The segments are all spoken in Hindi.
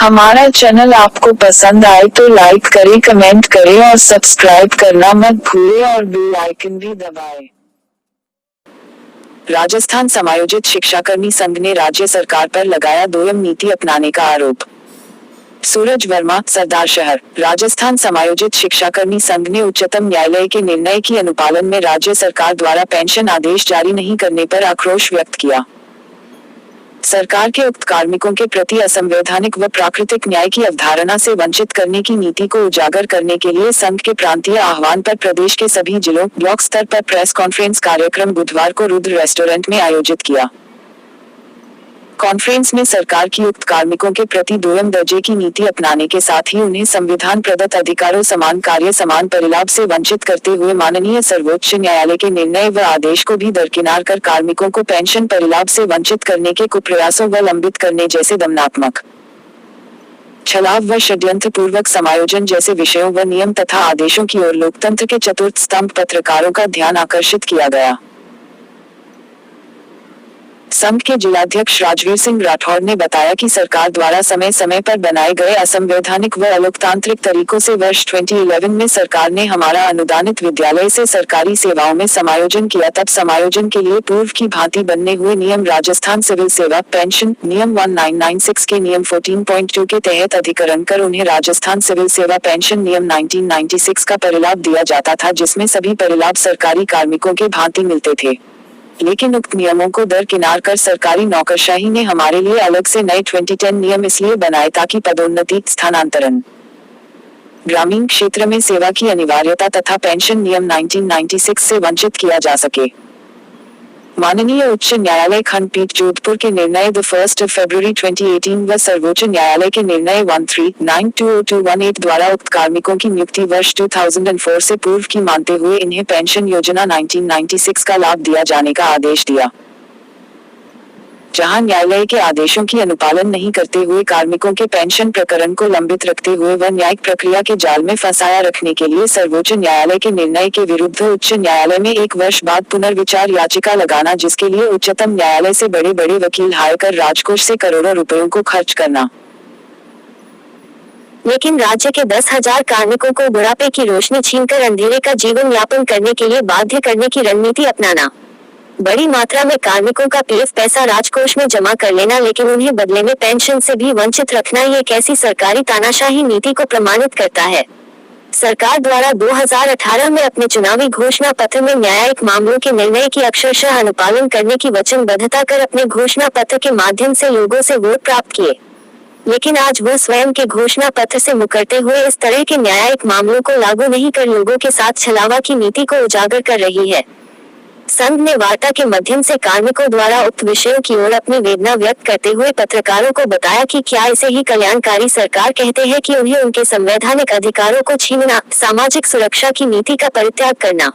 हमारा चैनल आपको पसंद आए तो लाइक करें, कमेंट करें और सब्सक्राइब करना मत भूलें और बेल आइकन भी दबाएं। राजस्थान समायोजित शिक्षाकर्मी संघ ने राज्य सरकार पर लगाया दोयम नीति अपनाने का आरोप। सूरज वर्मा, सरदार शहर। राजस्थान समायोजित शिक्षाकर्मी संघ ने उच्चतम न्यायालय के निर्णय की अनुपालन में राज्य सरकार द्वारा पेंशन आदेश जारी नहीं करने पर आक्रोश व्यक्त किया। सरकार के उक्त कार्मिकों के प्रति असंवैधानिक व प्राकृतिक न्याय की अवधारणा से वंचित करने की नीति को उजागर करने के लिए संघ के प्रांतीय आह्वान पर प्रदेश के सभी जिलों, ब्लॉक स्तर पर प्रेस कॉन्फ्रेंस कार्यक्रम बुधवार को रुद्र रेस्टोरेंट में आयोजित किया। कॉन्फ्रेंस में सरकार की उक्त कार्मिकों के प्रति दोयम दर्जे की नीति अपनाने के साथ ही उन्हें संविधान प्रदत्त अधिकारों, समान कार्य, समान परिलाभ से वंचित करते हुए माननीय सर्वोच्च न्यायालय के निर्णय व आदेश को भी दरकिनार कर कार्मिकों को पेंशन परिलाभ से वंचित करने के कुप्रयासों व लंबित करने जैसे दमनात्मक, छलाव व षड्यंत्र पूर्वक समायोजन जैसे विषयों व नियम तथा आदेशों की ओर लोकतंत्र के चतुर्थ स्तंभ पत्रकारों का ध्यान आकर्षित किया गया। संघ के जिलाध्यक्ष राजवीर सिंह राठौड़ ने बताया कि सरकार द्वारा समय समय पर बनाए गए असंवैधानिक व अलोकतांत्रिक तरीकों से वर्ष 2011 में सरकार ने हमारा अनुदानित विद्यालय से सरकारी सेवाओं में समायोजन किया। तब समायोजन के लिए पूर्व की भांति बनने हुए नियम राजस्थान सिविल सेवा पेंशन नियम 1996 के नियम 14.2 के तहत अधिकरण कर उन्हें राजस्थान सिविल सेवा पेंशन नियम 1996 का परिलाभ दिया जाता था, जिसमें सभी परिलाभ सरकारी कार्मिकों के भांति मिलते थे। लेकिन उक्त नियमों को दरकिनार कर सरकारी नौकरशाही ने हमारे लिए अलग से नए 2010 नियम इसलिए बनाए ताकि पदोन्नति, स्थानांतरण, ग्रामीण क्षेत्र में सेवा की अनिवार्यता तथा पेंशन नियम 1996 से वंचित किया जा सके। माननीय उच्च न्यायालय खंडपीठ जोधपुर के निर्णय 1 फरवरी 2018 व सर्वोच्च न्यायालय के निर्णय 13920218 द्वारा उक्त कार्मिकों की नियुक्ति वर्ष 2004 से पूर्व की मानते हुए इन्हें पेंशन योजना 1996 का लाभ दिया जाने का आदेश दिया। जहां न्यायालय के आदेशों की अनुपालन नहीं करते हुए कार्मिकों के पेंशन प्रकरण को लंबित रखते हुए व न्यायिक प्रक्रिया के जाल में फंसाया रखने के लिए सर्वोच्च न्यायालय के निर्णय के विरुद्ध उच्च न्यायालय में 1 वर्ष बाद पुनर्विचार याचिका लगाना, जिसके लिए उच्चतम न्यायालय से बड़े बड़े वकील हायर कर राजकोष से करोड़ों रुपयों को खर्च करना। लेकिन राज्य के 10,000 कार्मिकों को बुढ़ापे की रोशनी छीनकर अंधेरे का जीवन यापन करने के लिए बाध्य करने की रणनीति अपनाना, बड़ी मात्रा में कार्मिकों का पीएफ पैसा राजकोष में जमा कर लेना लेकिन उन्हें बदले में पेंशन से भी वंचित रखना, ये कैसी सरकारी तानाशाही नीति को प्रमाणित करता है। सरकार द्वारा 2018 में अपने चुनावी घोषणा पत्र में न्यायिक मामलों के निर्णय की अक्षरशः अनुपालन करने की वचनबद्धता कर अपने घोषणा पत्र के माध्यम से लोगों से वोट प्राप्त किए, लेकिन आज वह स्वयं के घोषणा पत्र से मुकरते हुए इस तरह के न्यायिक मामलों को लागू नहीं कर लोगों के साथ छलावा की नीति को उजागर कर रही है। संघ ने वार्ता के माध्यम से कार्मिकों द्वारा उक्त विषयों की ओर अपनी वेदना व्यक्त करते हुए पत्रकारों को बताया कि क्या इसे ही कल्याणकारी सरकार कहते हैं कि उन्हें उनके संवैधानिक अधिकारों को छीनना, सामाजिक सुरक्षा की नीति का परित्याग करना।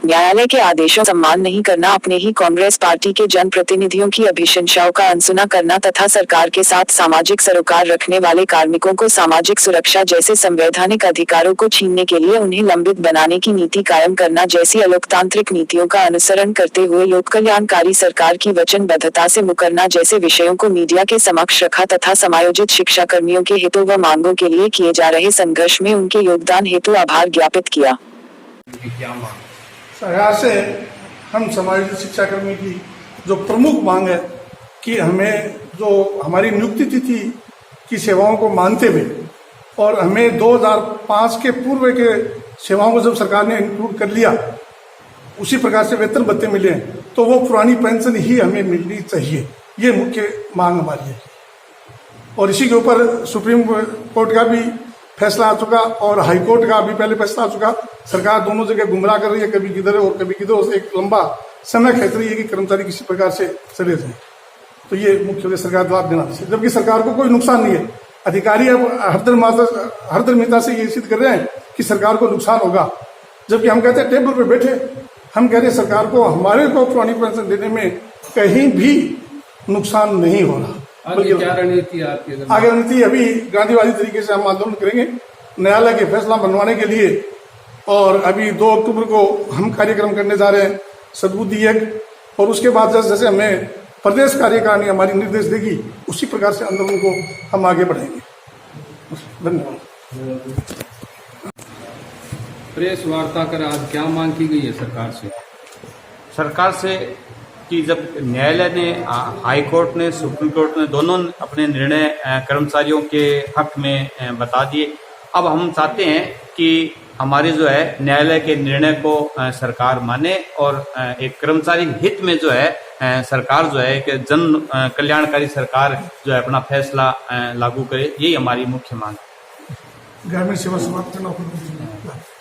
न्यायालय के आदेशों का सम्मान नहीं करना, अपने ही कांग्रेस पार्टी के जनप्रतिनिधियों की अभिशंसाओं का अनसुना करना तथा सरकार के साथ सामाजिक सरोकार रखने वाले कार्मिकों को सामाजिक सुरक्षा जैसे संवैधानिक अधिकारों को छीनने के लिए उन्हें लंबित बनाने की नीति कायम करना जैसी अलोकतांत्रिक नीतियों का अनुसरण करते हुए लोक कल्याणकारी सरकार की वचनबद्धता से मुकरना जैसे विषयों को मीडिया के समक्ष रखा तथा समायोजित शिक्षा कर्मियों के हितों व मांगों के लिए किए जा रहे संघर्ष में उनके योगदान हेतु आभार ज्ञापित किया। सरकार से हम समायोजित शिक्षाकर्मी की जो प्रमुख मांग है कि हमें जो हमारी नियुक्ति तिथि की सेवाओं को मानते हुए और हमें 2005 के पूर्व के सेवाओं को जब सरकार ने इंक्लूड कर लिया, उसी प्रकार से वेतन भत्ते मिले तो वो पुरानी पेंशन ही हमें मिलनी चाहिए, ये मुख्य मांग हमारी है। और इसी के ऊपर सुप्रीम कोर्ट का भी फैसला आ चुका और हाई कोर्ट का भी पहले फैसला आ चुका। सरकार दोनों जगह गुमराह कर रही है, कभी किधर और कभी किधर, एक लंबा समय खेच रही है कि कर्मचारी किसी प्रकार से चले जाए। तो ये मुख्य सरकार जवाब देना चाहिए, जबकि सरकार को कोई नुकसान नहीं है। अधिकारी अब हरदर्मिता से ये सिद्ध कर रहे हैं कि सरकार को नुकसान होगा, जबकि हम कहते हैं टेबल पर बैठे हम कह रहे हैं सरकार को हमारे को पुरानी पेंशन देने में कहीं भी नुकसान नहीं हो रहा। आगे क्या रणनीति आपकी? आगे रणनीति अभी गांधीवादी तरीके से हम आंदोलन करेंगे न्यायालय के फैसला बनवाने के लिए, और अभी 2 अक्टूबर को हम कार्यक्रम करने जा रहे हैं सद्बुद्धि यज्ञ, और उसके बाद जैसे जैसे हमें प्रदेश कार्यकारिणी हमारी निर्देश देगी, उसी प्रकार से आंदोलन को हम आगे बढ़ाएंगे। धन्यवाद। प्रेस वार्ता कर आज क्या मांग की गई है सरकार से? सरकार से कि जब न्यायालय ने, हाई कोर्ट ने, सुप्रीम कोर्ट ने दोनों अपने निर्णय कर्मचारियों के हक में बता दिए। अब हम चाहते हैं कि हमारे जो है न्यायालय के निर्णय को सरकार माने और एक कर्मचारी हित में जो है सरकार जो है एक जन कल्याणकारी सरकार जो है अपना फैसला लागू करे, यही हमारी मुख्य मांग है। ग्रामीण सेवा समाप्त करना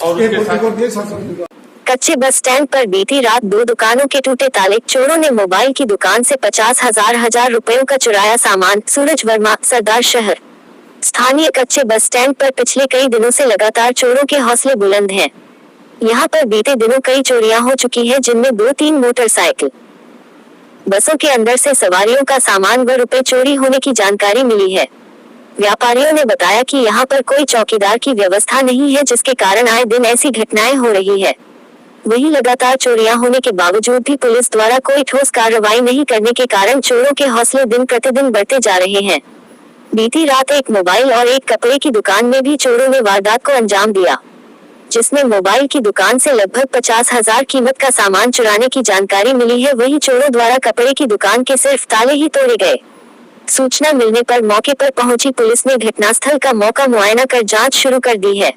और उसके साथ कच्चे बस स्टैंड पर बीती रात 2 दुकानों के टूटे ताले, चोरों ने मोबाइल की दुकान से 50,000 रुपयों का चुराया सामान। सूरज वर्मा, सरदार शहर। स्थानीय कच्चे बस स्टैंड पर पिछले कई दिनों से लगातार चोरों के हौसले बुलंद हैं। यहां पर बीते दिनों कई चोरियां हो चुकी हैं, जिनमें 2-3 मोटरसाइकिल, बसों के अंदर से सवारियों का सामान व रुपए चोरी होने की जानकारी मिली है। व्यापारियों ने बताया कि यहां पर कोई चौकीदार की व्यवस्था नहीं है, जिसके कारण आए दिन ऐसी घटनाएं हो रही है। वहीं लगातार चोरियां होने के बावजूद भी पुलिस द्वारा कोई ठोस कार्रवाई नहीं करने के कारण चोरों के हौसले दिन प्रतिदिन बढ़ते जा रहे हैं। बीती रात एक मोबाइल और एक कपड़े की दुकान में भी चोरों ने वारदात को अंजाम दिया, जिसमें मोबाइल की दुकान से लगभग 50,000 कीमत का सामान चुराने की जानकारी मिली है। वहीं चोरों द्वारा कपड़े की दुकान के सिर्फ ताले ही तोड़े गए। सूचना मिलने पर मौके पर पहुंची पुलिस ने घटनास्थल का मौका मुआयना कर जांच शुरू कर दी है।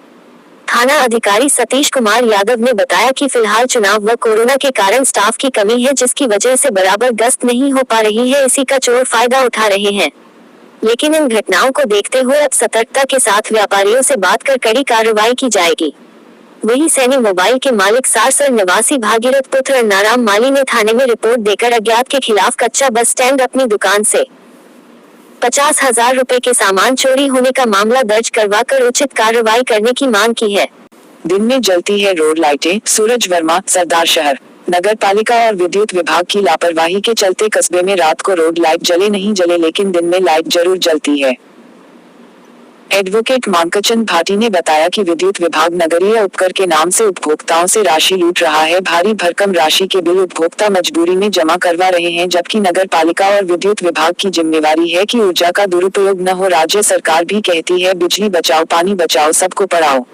थाना अधिकारी सतीश कुमार यादव ने बताया कि फिलहाल चुनाव व कोरोना के कारण स्टाफ की कमी है, जिसकी वजह से बराबर गश्त नहीं हो पा रही है। इसी का चोर फायदा उठा रहे हैं, लेकिन इन घटनाओं को देखते हुए अब सतर्कता के साथ व्यापारियों से बात कर कड़ी कार्रवाई की जाएगी। वहीं सैनी मोबाइल के मालिक सारसर निवासी भागीरथ पुत्र अन्नाराम माली ने थाने में रिपोर्ट देकर अज्ञात के खिलाफ कच्चा बस स्टैंड अपनी दुकान से 50,000 रुपए के सामान चोरी होने का मामला दर्ज करवाकर उचित कार्रवाई करने की मांग की है। दिन में जलती है रोड लाइटें, सूरज वर्मा, सरदार शहर। नगर पालिका और विद्युत विभाग की लापरवाही के चलते कस्बे में रात को रोड लाइट जले नहीं जले, लेकिन दिन में लाइट जरूर जलती है। एडवोकेट मांकचंद भाटी ने बताया कि विद्युत विभाग नगरीय उपकर के नाम से उपभोक्ताओं से राशि लूट रहा है। भारी भरकम राशि के बिल उपभोक्ता मजबूरी में जमा करवा रहे हैं, जबकि नगर पालिका और विद्युत विभाग की जिम्मेवारी है कि ऊर्जा का दुरुपयोग न हो। राज्य सरकार भी कहती है बिजली बचाओ, पानी बचाओ, सबको पढ़ाओ,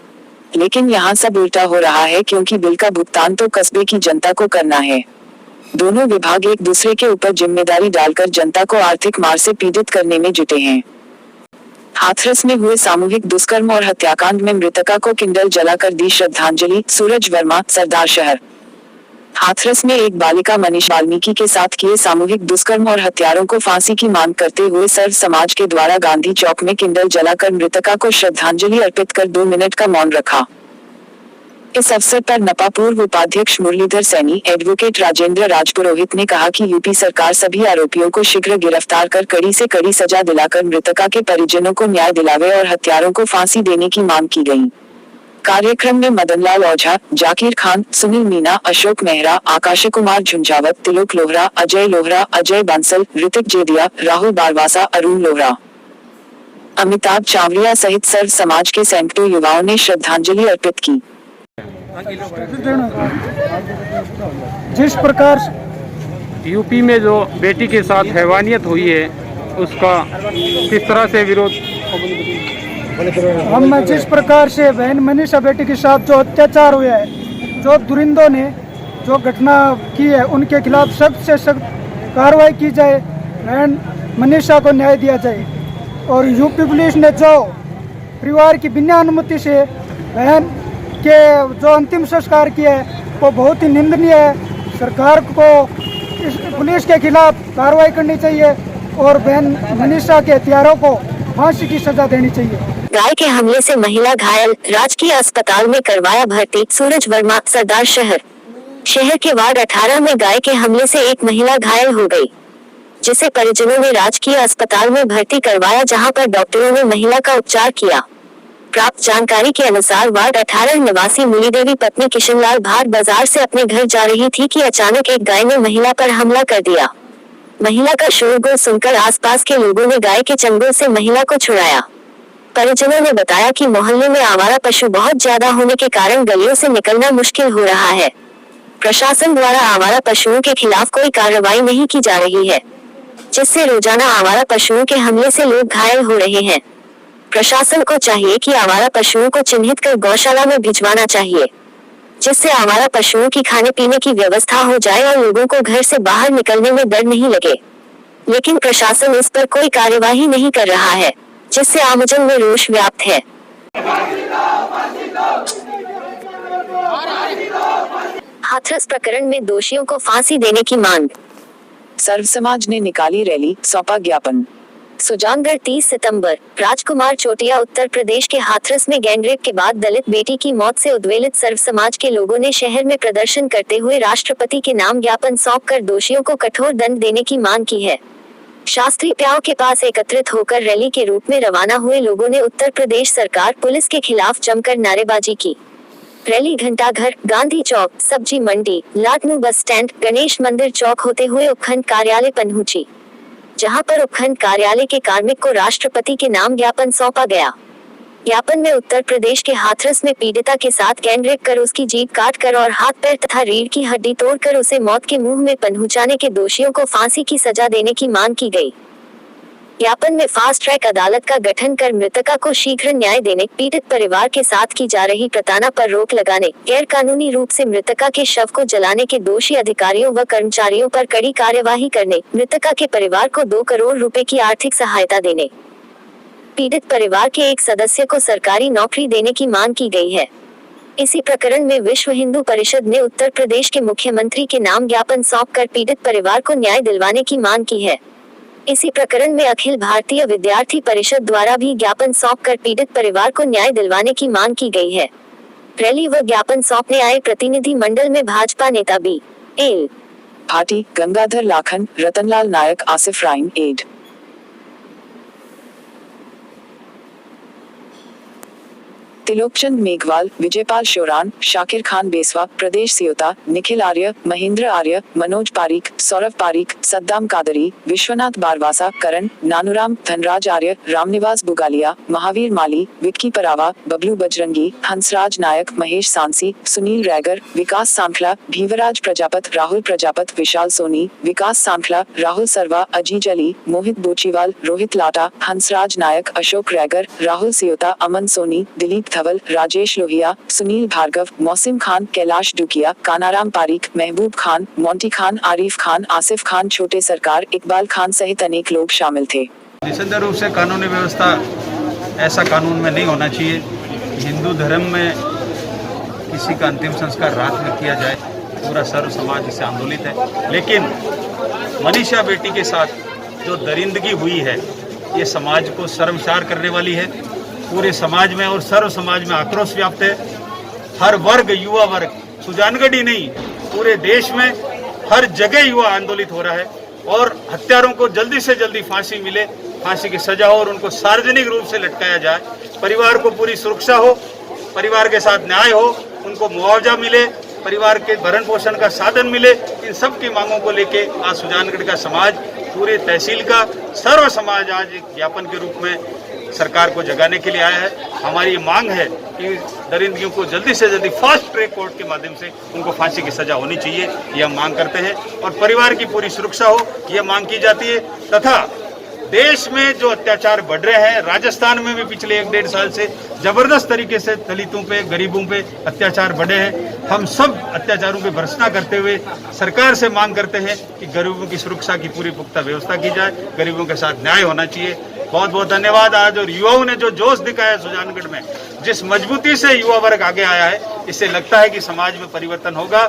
लेकिन यहाँ सब उल्टा हो रहा है, क्योंकि बिल का भुगतान तो कस्बे की जनता को करना है। दोनों विभाग एक दूसरे के ऊपर जिम्मेदारी डालकर जनता को आर्थिक मार से पीड़ित करने में जुटे हैं। हाथरस में हुए सामूहिक दुष्कर्म और हत्याकांड में मृतका को किंडल जलाकर दी श्रद्धांजलि। सूरज वर्मा, सरदार शहर। हाथरस में एक बालिका मनीष वाल्मीकि के साथ किए सामूहिक दुष्कर्म और हत्यारों को फांसी की मांग करते हुए सर्व समाज के द्वारा गांधी चौक में किंडल जलाकर मृतका को श्रद्धांजलि अर्पित कर 2 मिनट का मौन रखा। इस अवसर पर नपा पूर्व उपाध्यक्ष मुरलीधर सैनी, एडवोकेट राजेंद्र राजपुरोहित ने कहा कि यूपी सरकार सभी आरोपियों को शीघ्र गिरफ्तार कर कड़ी से कड़ी सजा दिलाकर मृतका के परिजनों को न्याय दिलावे और हत्यारों को फांसी देने की मांग की गई। कार्यक्रम में मदनलाल ओझा, जाकिर खान, सुनील मीना, अशोक मेहरा, आकाश कुमार झुंझावत, तिलोक लोहरा, अजय लोहरा, अजय बंसल, ऋतिक जेदिया, राहुल बारवासा, अरुण लोहरा, अमिताभ चावरिया सहित सर्व समाज के सैकड़ों युवाओं ने श्रद्धांजलि अर्पित की। जिस प्रकार यूपी में जो बेटी के साथ हैवानियत हुई है, उसका किस तरह से विरोध, हम जिस प्रकार से बहन मनीषा बेटी के साथ जो अत्याचार हुआ है, जो दुरिंदों ने जो घटना की है, उनके खिलाफ सख्त से सख्त कार्रवाई की जाए, बहन मनीषा को न्याय दिया जाए। और यूपी पुलिस ने जो परिवार की बिना अनुमति से बहन के जो अंतिम संस्कार किया है, वो बहुत ही निंदनीय है। सरकार को इस पुलिस के खिलाफ कार्रवाई करनी चाहिए और बहन मनीषा के हत्यारों को फांसी की सजा देनी चाहिए। गाय के हमले से महिला घायल, राजकीय अस्पताल में करवाया भर्ती। सूरज वर्मा, सरदार शहर। शहर के वार्ड 18 में गाय के हमले से एक महिला घायल हो गई, जिसे परिजनों ने राजकीय अस्पताल में भर्ती करवाया, जहां पर डॉक्टरों ने महिला का उपचार किया। प्राप्त जानकारी के अनुसार वार्ड 18 निवासी मूली देवी पत्नी किशनलाल भाट बाजार से अपने घर जा रही थी कि अचानक एक गाय ने महिला पर हमला कर दिया। महिला का शोरगुल सुनकर आसपास के लोगों ने गाय के चंगुल से महिला को छुड़ाया। परिजनों ने बताया कि मोहल्ले में आवारा पशु बहुत ज्यादा होने के कारण गलियों से निकलना मुश्किल हो रहा है। प्रशासन द्वारा आवारा पशुओं के खिलाफ कोई कार्रवाई नहीं की जा रही है। जिससे रोजाना आवारा पशुओं के हमले से लोग घायल हो रहे हैं। प्रशासन को चाहिए कि आवारा पशुओं को चिन्हित कर गौशाला में भिजवाना चाहिए, जिससे आवारा पशुओं की खाने पीने की व्यवस्था हो जाए और लोगों को घर से बाहर निकलने में डर नहीं लगे। लेकिन प्रशासन इस पर कोई कार्यवाही नहीं कर रहा है, जिससे आमजन में रोष व्याप्त है। हाथरस प्रकरण में दोषियों को फांसी देने की मांग। सर्व समाज ने निकाली रैली, सौंपा ज्ञापन। सुजानगढ़ 30 सितंबर। राजकुमार चोटिया उत्तर प्रदेश के हाथरस में गैंगरेप के बाद दलित बेटी की मौत से उद्वेलित सर्व समाज के लोगों ने शहर में प्रदर्शन करते हुए राष्ट्रपति के नाम ज्ञापन सौंपकर दोषियों को कठोर दंड देने की मांग की है। शास्त्री प्याव के पास एकत्रित होकर रैली के रूप में रवाना हुए लोगों ने उत्तर प्रदेश सरकार पुलिस के खिलाफ जमकर नारेबाजी की। रैली घंटाघर, गांधी चौक, सब्जी मंडी, लाटनू बस स्टैंड, गणेश मंदिर चौक होते हुए उपखंड कार्यालय पहुंची, जहां पर उपखंड कार्यालय के कार्मिक को राष्ट्रपति के नाम ज्ञापन सौंपा गया। ज्ञापन में उत्तर प्रदेश के हाथरस में पीड़िता के साथ गैंगरेप कर उसकी जीभ काट कर और हाथ पैर तथा रीढ़ की हड्डी तोड़कर उसे मौत के मुंह में पहुंचाने के दोषियों को फांसी की सजा देने की मांग की गई। ज्ञापन में फास्ट ट्रैक अदालत का गठन कर मृतका को शीघ्र न्याय देने, पीड़ित परिवार के साथ की जा रही प्रताड़ना पर रोक लगाने, गैर कानूनी रूप से मृतका के शव को जलाने के दोषी अधिकारियों व कर्मचारियों पर कड़ी कार्यवाही करने, मृतका के परिवार को 2 करोड़ रुपए की आर्थिक सहायता देने, पीड़ित परिवार के एक सदस्य को सरकारी नौकरी देने की मांग की गई है। इसी प्रकरण में विश्व हिंदू परिषद ने उत्तर प्रदेश के मुख्यमंत्री के नाम ज्ञापन सौंपकर पीड़ित परिवार को न्याय दिलवाने की मांग की है। इसी प्रकरण में अखिल भारतीय विद्यार्थी परिषद द्वारा भी ज्ञापन सौंपकर पीड़ित परिवार को न्याय दिलवाने की मांग की गई है। रैली व ज्ञापन सौंपने आए प्रतिनिधि मंडल में भाजपा नेता बी.एल. भाटी, गंगाधर लाखन, रतनलाल नायक, आसिफ राइन, एड. तिलोकचंद मेघवाल, विजयपाल शोरान, शाकिर खान बेसवा, प्रदेश सियोता, निखिल आर्य, महेंद्र आर्य, मनोज पारीक, सौरभ पारीक, सद्दाम कादरी, विश्वनाथ बारवासा, करण, नानूराम, धनराज आर्य, रामनिवास बुगालिया, महावीर माली, विक्की परावा, बबलू बजरंगी, हंसराज नायक, महेश सांसी, सुनील रैगर, विकास सांखला, भीवराज प्रजापत, राहुल प्रजापत, विशाल सोनी, विकास सांखला, राहुल सरवा, अजीज अली, मोहित बोचीवाल, रोहित लाटा, हंसराज नायक, अशोक रैगर, राहुल सियोता, अमन सोनी, दिलीप धवल, राजेश लोहिया, सुनील भार्गव, मौसिम खान, कैलाश डुकिया, कानाराम पारीक, महबूब खान, मोंटी खान, आरिफ खान, आसिफ खान, छोटे सरकार, इकबाल खान सहित अनेक लोग शामिल थे। निश्चित रूप से कानूनी व्यवस्था ऐसा कानून में नहीं होना चाहिए। हिंदू धर्म में किसी का अंतिम संस्कार रात में किया जाए, पूरा सर्व समाज इससे आंदोलित है। लेकिन मनीषा बेटी के साथ जो दरिंदगी हुई है, ये समाज को शर्मसार करने वाली है। पूरे समाज में और सर्व समाज में आक्रोश व्याप्त है। हर वर्ग, युवा वर्ग, सुजानगढ़ ही नहीं पूरे देश में हर जगह युवा आंदोलित हो रहा है और हत्यारों को जल्दी से जल्दी फांसी मिले, फांसी की सजा हो और उनको सार्वजनिक रूप से लटकाया जाए। परिवार को पूरी सुरक्षा हो, परिवार के साथ न्याय हो, उनको मुआवजा मिले, परिवार के भरण पोषण का साधन मिले। इन सब की मांगों को लेके आज सुजानगढ़ का समाज, पूरे तहसील का सर्व समाज आज एक ज्ञापन के रूप में सरकार को जगाने के लिए आया है। हमारी ये मांग है कि दरिंदगियों को जल्दी से जल्दी फास्ट ट्रैक कोर्ट के माध्यम से उनको फांसी की सजा होनी चाहिए, ये हम मांग करते हैं। और परिवार की पूरी सुरक्षा हो, ये मांग की जाती है। तथा देश में जो अत्याचार बढ़ रहे हैं, राजस्थान में भी पिछले 1-1.5 साल से जबरदस्त तरीके से दलितों पे, गरीबों पे अत्याचार बढ़े हैं। हम सब अत्याचारों पे भर्त्सना करते हुए सरकार से मांग करते हैं कि गरीबों की सुरक्षा की पूरी पुख्ता व्यवस्था की जाए, गरीबों के साथ न्याय होना चाहिए। बहुत बहुत धन्यवाद। आज और युवाओं ने जो जोश दिखाया सुजानगढ़ में, जिस मजबूती से युवा वर्ग आगे आया है, इससे लगता है कि समाज में परिवर्तन होगा।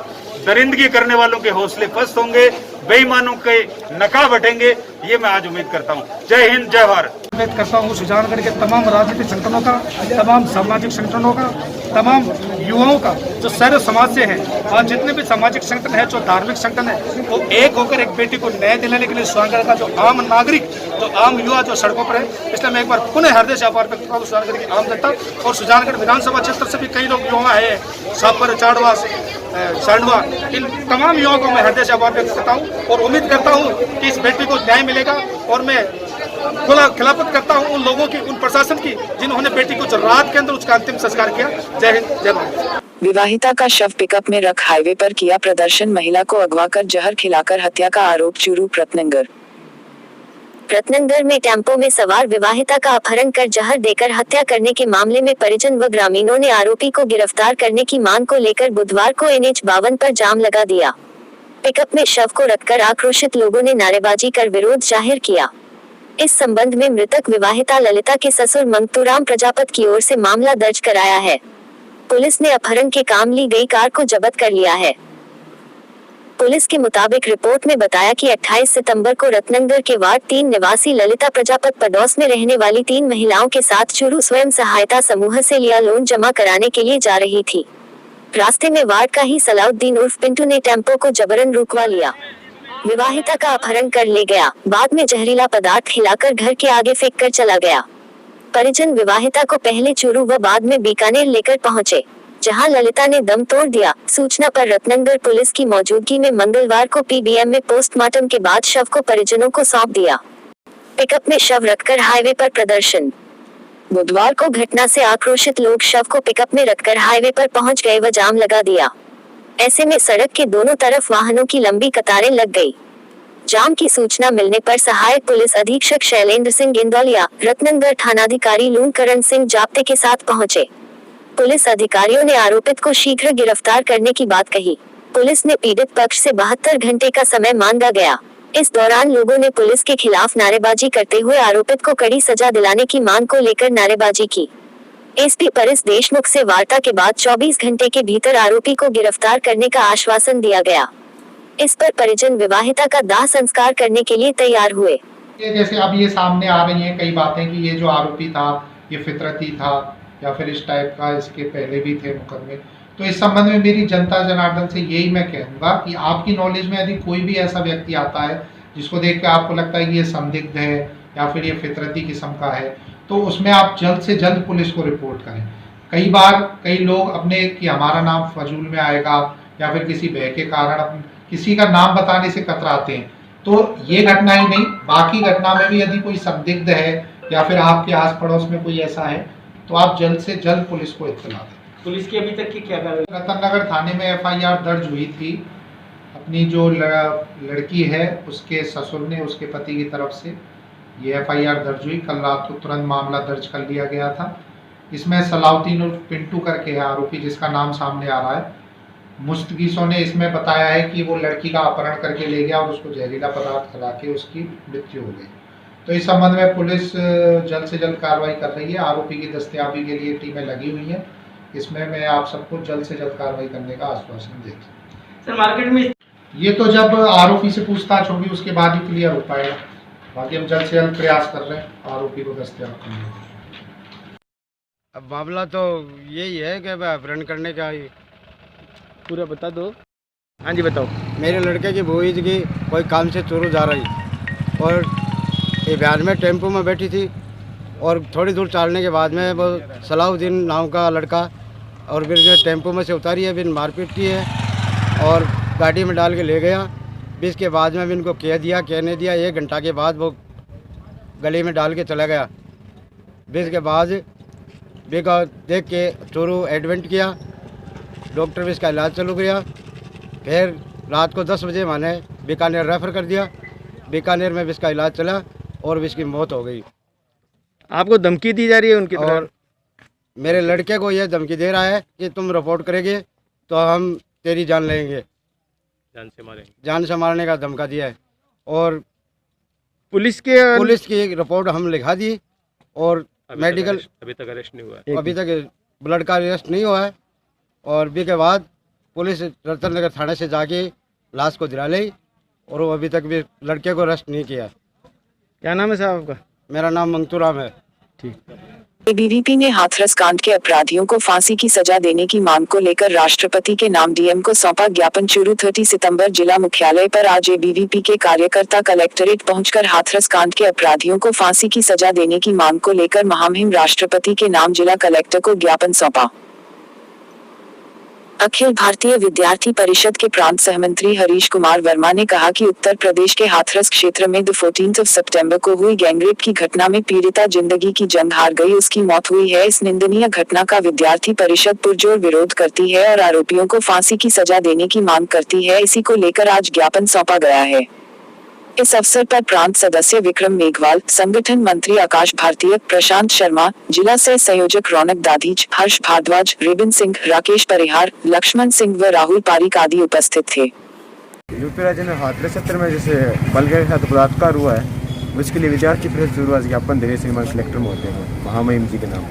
दरिंदगी करने वालों के हौसले पस्त होंगे, बेईमानों के नकाब हटेंगे, ये मैं आज उम्मीद करता हूँ। जय हिंद, जय भारत। उम्मीद करता हूँ सुजानगढ़ के तमाम राजनीतिक संगठनों का, तमाम सामाजिक संगठनों का, तमाम युवाओं का जो सर्व समाज से है और जितने भी सामाजिक संगठन है, जो धार्मिक संगठन है, वो एक होकर एक बेटी को न्याय दिलाने के लिए सुजानगढ़ का जो आम नागरिक, जो आम युवा जो सड़कों पर है, इसलिए मैं एक बार पुनः हृदय से आभार व्यक्त करता हूँ सुजानगढ़ की आम जनता और सुजानगढ़ विधानसभा क्षेत्र से भी कई लोग युवा है, सापर, चाड़वा, सांडवा, इन तमाम युवाओं को मैं हृदय से आभार व्यक्त करता हूँ और उम्मीद करता हूँ कि इस बेटी को न्याय मिलेगा। और मैं खिलाफत करता हूँ उन लोगों की, उन प्रशासन की, जिन्होंने बेटी को रात के अंदर उसका अंतिम संस्कार किया। जय हिंद, जय भारत। विवाहिता का शव पिकअप में रख हाईवे पर किया प्रदर्शन, महिला को अगवा कर जहर खिलाकर हत्या का आरोप, चूरू रत्नगर। रत्नगर में टेम्पो में सवार विवाहिता का अपहरण कर जहर देकर हत्या करने के मामले में परिजन व ग्रामीणों ने आरोपी को गिरफ्तार करने की मांग को लेकर बुधवार को NH 52 पर जाम लगा दिया। पिकअप में शव को रखकर आक्रोशित लोगों ने नारेबाजी कर विरोध जाहिर किया। इस संबंध में मृतक विवाहिता ललिता के ससुर मंगतूराम प्रजापत की ओर से मामला दर्ज कराया है। पुलिस ने अपहरण के काम ली गई कार को जब्त कर लिया है। पुलिस के मुताबिक रिपोर्ट में बताया कि 28 सितंबर को रत्नगर के वार्ड 3 निवासी ललिता प्रजापत पड़ोस में रहने वाली 3 महिलाओं के साथ चूरू स्वयं सहायता समूह से लिया लोन जमा कराने के लिए जा रही थी। रास्ते में वार्ड का ही सलाउद्दीन उर्फ पिंटू ने टेम्पो को जबरन रुकवा लिया। विवाहिता का अपहरण कर ले गया। बाद में जहरीला पदार्थ खिलाकर घर के आगे फेंक कर चला गया। परिजन विवाहिता को पहले चूरू व बाद में बीकानेर लेकर पहुंचे, जहां ललिता ने दम तोड़ दिया। सूचना पर रत्नगर पुलिस की मौजूदगी में मंगलवार को PBM में पोस्टमार्टम के बाद शव को परिजनों को सौंप दिया। पिकअप में शव रखकर हाईवे पर प्रदर्शन। बुधवार को घटना से आक्रोशित लोग शव को पिकअप में रखकर हाईवे पर पहुंच गए व जाम लगा दिया। ऐसे में सड़क के दोनों तरफ वाहनों की लंबी कतारें लग गई। जाम की सूचना मिलने पर सहायक पुलिस अधीक्षक शैलेंद्र सिंह इंदौलिया, रत्नगर थानाधिकारी लूणकरण सिंह जाप्ते के साथ पहुंचे। पुलिस अधिकारियों ने आरोपित को शीघ्र गिरफ्तार करने की बात कही। पुलिस ने पीड़ित पक्ष से 72 घंटे का समय मांगा गया। इस दौरान लोगों ने पुलिस के खिलाफ नारेबाजी करते हुए आरोपित को कड़ी सजा दिलाने की मांग को लेकर नारेबाजी की। SP परिस देशमुख से वार्ता के बाद 24 घंटे के भीतर आरोपी को गिरफ्तार करने का आश्वासन दिया गया। इस पर परिजन विवाहिता का दाह संस्कार करने के लिए तैयार हुए। जैसे अब ये सामने आ रही हैं कई बातें कि ये जो आरोपी था ये फितरती था या फिर इस टाइप का इसके पहले भी थे मुकदमे। तो इस संबंध में मेरी जनता जनार्दन से यही मैं कहूँगा कि आपकी नॉलेज में यदि कोई भी ऐसा व्यक्ति आता है जिसको देख के आपको लगता है कि ये संदिग्ध है या फिर ये फितरती किस्म का है, तो उसमें आप जल्द से जल्द पुलिस को रिपोर्ट करें। कई बार कई लोग अपने कि हमारा नाम फजूल में आएगा या फिर किसी भय के कारण किसी का नाम बताने से कतराते हैं। तो ये घटना ही नहीं, बाकी घटना में भी यदि कोई संदिग्ध है या फिर आपके आस पड़ोस में कोई ऐसा है तो आप जल्द से जल्द पुलिस को इत्तला दें। पुलिस की अभी तक की क्या कार्रवाई? रत्नगर थाने में FIR दर्ज हुई थी। अपनी जो लड़की है उसके ससुर ने उसके पति की तरफ से ये FIR दर्ज हुई। कल रात को तुरंत मामला दर्ज कर लिया गया था। इसमें सलाउद्दीन उर्फ पिंटू करके है आरोपी जिसका नाम सामने आ रहा है। मुस्तगीसों ने इसमें बताया है कि वो लड़की का अपहरण करके ले गया और उसको जहरीला पदार्थ खिला के उसकी मृत्यु हो गई। तो इस संबंध में पुलिस जल्द से जल्द कार्रवाई कर रही है। आरोपी की दस्तयाबी के लिए टीमें लगी हुई हैं। इसमें मैं आप सबको जल्द से जल्द कार्रवाई करने का आश्वासन देता हूँ। सर मार्केट में ये तो जब आरोपी से पूछताछ होगी उसके बाद ही क्लियर हो पाएगा। बाकी हम जल्द से जल्द प्रयास कर रहे हैं आरोपी को दस्तयाब करने का। अब मामला तो यही है कि अपहरण करने का ही। पूरा बता दो। हाँ जी बताओ। मेरे लड़के की भोई की कोई काम से चूरू जा रही और ये बिहार में टेम्पो में बैठी थी और थोड़ी दूर चलने के बाद में वो सलाउद्दीन नाम का लड़का और फिर जो टेम्पो में से उतारी है, फिर मारपीट की है और गाड़ी में डाल के ले गया। फिर इसके बाद में भी इनको कहने दिया 1 घंटा के बाद वो गली में डाल के चला गया। फिर इसके बाद भी देख के चूरू एडमिट किया, डॉक्टर भी इसका इलाज चालू किया। फिर रात को 10 बजे मैंने बीकानेर रेफ़र कर दिया। बीकानेर में भी इसका इलाज चला और भी इसकी मौत हो गई। आपको धमकी दी जा रही है उनकी तरफ? और मेरे लड़के को यह धमकी दे रहा है कि तुम रिपोर्ट करेंगे तो हम तेरी जान लेंगे, जान से मारने का धमका दिया है। और पुलिस की रिपोर्ट हम लिखा दी और मेडिकल अभी तक अरेस्ट नहीं हुआ है। अभी तक ब्लड का अरेस्ट नहीं हुआ है। और भी के बाद पुलिस रत्नगर थाने से जाके लाश को दिला ली और वो अभी तक भी लड़के को अरेस्ट नहीं किया। क्या नाम है साहब आपका? मेरा नाम मंगतूराम है। ठीक। ABVP ने हाथरस कांड के अपराधियों को फांसी की सजा देने की मांग को लेकर राष्ट्रपति के नाम DM को सौंपा ज्ञापन। चूरू 30 सितंबर जिला मुख्यालय पर आज ABVP के कार्यकर्ता कलेक्ट्रेट पहुंचकर हाथरस कांड के अपराधियों को फांसी की सजा देने की मांग को लेकर महामहिम राष्ट्रपति के नाम जिला कलेक्टर को ज्ञापन सौंपा। अखिल भारतीय विद्यार्थी परिषद के प्रांत सहमंत्री हरीश कुमार वर्मा ने कहा कि उत्तर प्रदेश के हाथरस क्षेत्र में 14 सितंबर को हुई गैंगरेप की घटना में पीड़िता जिंदगी की जंग हार गई, उसकी मौत हुई है। इस निंदनीय घटना का विद्यार्थी परिषद पुरजोर विरोध करती है और आरोपियों को फांसी की सजा देने की मांग करती है। इसी को लेकर आज ज्ञापन सौंपा गया है। इस अवसर पर प्रांत सदस्य विक्रम मेघवाल, संगठन मंत्री आकाश भारतीय, प्रशांत शर्मा, जिला सह संयोजक रौनक दाधीच, हर्ष भारद्वाज, रिबिन सिंह, राकेश परिहार, लक्ष्मण सिंह व राहुल पारिक आदि उपस्थित थे। यूपी राज्य में हाथरस क्षेत्र में जैसे बलगढ़ के साथ बलात्कार हुआ है, उसके लिए विद्यार्थी परिषद शुरुआत ज्ञापन देने श्रीमान कलेक्टर महोदय को महामहिम जी के नाम।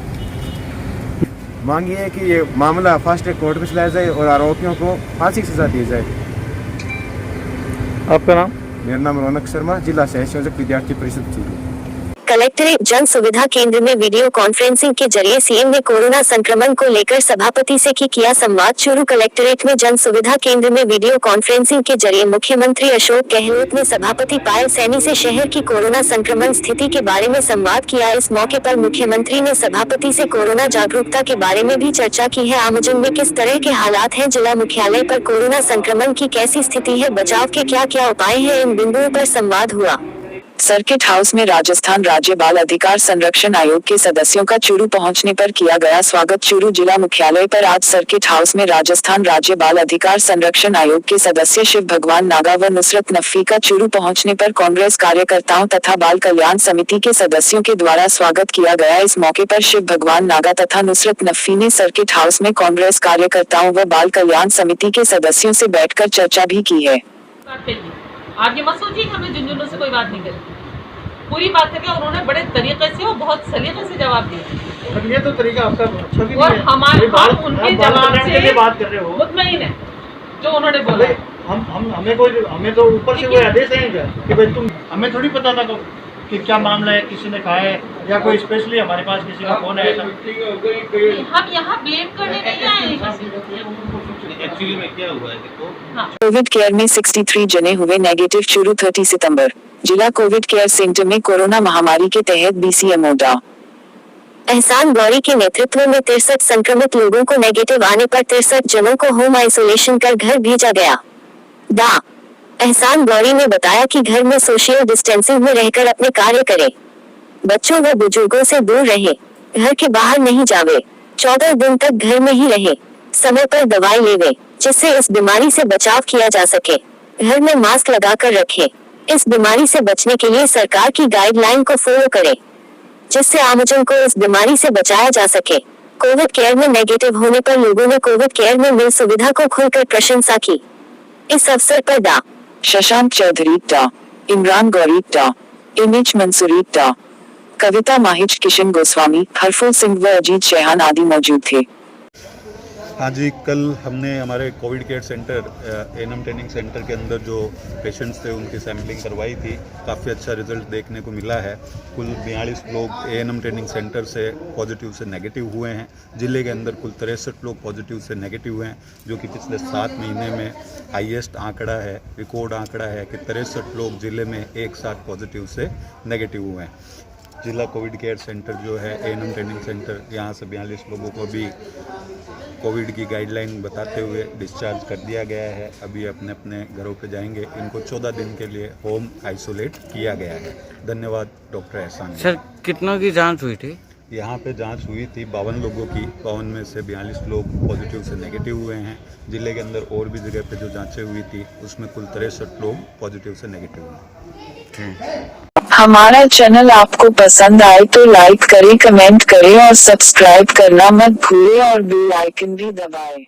मांग ये है कि ये मामला फास्ट ट्रैक कोर्ट में चलाया जाए और आरोपियों को फांसी की सजा दी जाए। आपका नाम? मेरा नाम रौनक शर्मा, जिला सह संयोजक विद्यार्थी परिषद चीरू। कलेक्ट्रेट जन सुविधा केंद्र में वीडियो कॉन्फ्रेंसिंग के जरिए सीएम ने कोरोना संक्रमण को लेकर सभापति से किया संवाद। चूरू कलेक्ट्रेट में जन सुविधा केंद्र में वीडियो कॉन्फ्रेंसिंग के जरिए मुख्यमंत्री अशोक गहलोत ने सभापति पायल सैनी से शहर की कोरोना संक्रमण स्थिति के बारे में संवाद किया। इस मौके पर मुख्यमंत्री ने सभापति से कोरोना जागरूकता के बारे में भी चर्चा की है। आमजन में किस तरह के हालात हैं, जिला मुख्यालय पर कोरोना संक्रमण की कैसी स्थिति है, बचाव के क्या क्या उपाय है, इन बिंदुओं पर संवाद हुआ। सर्किट हाउस में राजस्थान राज्य बाल अधिकार संरक्षण आयोग के सदस्यों का चूरू पहुंचने पर किया गया स्वागत। चूरू जिला मुख्यालय पर आज सर्किट हाउस में राजस्थान राज्य बाल अधिकार संरक्षण आयोग के सदस्य शिव भगवान नागा व नुसरत नफी का चूरू पहुंचने पर कांग्रेस कार्यकर्ताओं तथा बाल कल्याण समिति के सदस्यों के द्वारा स्वागत किया गया। इस मौके पर शिव भगवान नागा तथा नुसरत नफी ने सर्किट हाउस में कांग्रेस कार्यकर्ताओं व बाल कल्याण समिति के सदस्यों से बैठकर चर्चा भी की है। आप ये मत सोचिए कि हमने झुंझुनों से कोई बात नहीं करी, पूरी बात करके उन्होंने बड़े तरीके से और बहुत सलीके से जवाब दिया। ये तो तरीका आपका अच्छा भी और हमारे हम उनके जवाब से बात कर रहे हो, मुतमईन है जो उन्होंने बोला। हमें तो ऊपर से कोई आदेश है क्या कि भाई तुम, हमें थोड़ी पता था कि क्या मामला है, किसी ने कहा है या कोई स्पेशली हमारे पास किसी का फोन है। हम यहाँ ब्लेम करने नहीं आए। एक्चुअली में क्या हुआ है देखो, कोविड केयर में 63 जने हुए नेगेटिव। चूरू 30 सितंबर जिला कोविड केयर सेंटर में कोरोना महामारी के तहत BCMO डा एहसान गौरी के नेतृत्व में 63 संक्रमित लोगों को नेगेटिव आने पर 63 जनों को होम आइसोलेशन कर घर भेजा गया। डा एहसान गौरी ने बताया कि घर में सोशल डिस्टेंसिंग में रहकर अपने कार्य करें, बच्चों व बुजुर्गों से दूर रहे, घर के बाहर नहीं जावे, 14 दिन तक घर में ही रहे, समय पर दवाई लेवे जिससे इस बीमारी से बचाव किया जा सके, घर में मास्क लगाकर रखे। इस बीमारी से बचने के लिए सरकार की गाइडलाइन को फॉलो करें जिससे आमजन को इस बीमारी से बचाया जा सके। कोविड केयर में नेगेटिव होने पर लोगों ने कोविड केयर में मिल सुविधा को खुलकर प्रशंसा की। इस अवसर पर डा शशांक चौधरी डा इमरान गौरी डा इमेज मंसूरी डा कविता माहिज, किशन गोस्वामी, हरफुल सिंह व अजीत चौहान आदि मौजूद थे। हाँ जी, कल हमने हमारे Covid care centre ANM training centre के अंदर जो पेशेंट्स थे उनकी सैम्पलिंग करवाई थी। काफ़ी अच्छा रिजल्ट देखने को मिला है। कुल 42 लोग एएनएम ट्रेनिंग सेंटर से पॉजिटिव से नेगेटिव हुए हैं। ज़िले के अंदर कुल 63 लोग पॉजिटिव से नेगेटिव हुए हैं, जो कि पिछले 7 महीने में हाईएस्ट आंकड़ा है, रिकॉर्ड आंकड़ा है कि 63 लोग ज़िले में एक साथ पॉजिटिव से नेगेटिव हुए हैं। जिला कोविड केयर सेंटर जो है एएनएम ट्रेनिंग सेंटर, यहाँ से 42 लोगों को भी कोविड की गाइडलाइन बताते हुए डिस्चार्ज कर दिया गया है। अभी अपने अपने घरों पे जाएंगे। इनको 14 दिन के लिए होम आइसोलेट किया गया है। धन्यवाद डॉक्टर एहसान। सर, कितनों की जांच हुई थी? यहाँ पे जांच हुई थी 52 लोगों की। 52 में से 42 लोग पॉजिटिव से नेगेटिव हुए हैं। ज़िले के अंदर और भी जगह पे जो जांचें हुई थी उसमें कुल 63 लोग पॉजिटिव से नेगेटिव हुए। हमारा चैनल आपको पसंद आए तो लाइक करें, कमेंट करें और सब्सक्राइब करना मत भूलें और बेल आइकन भी दबाएं।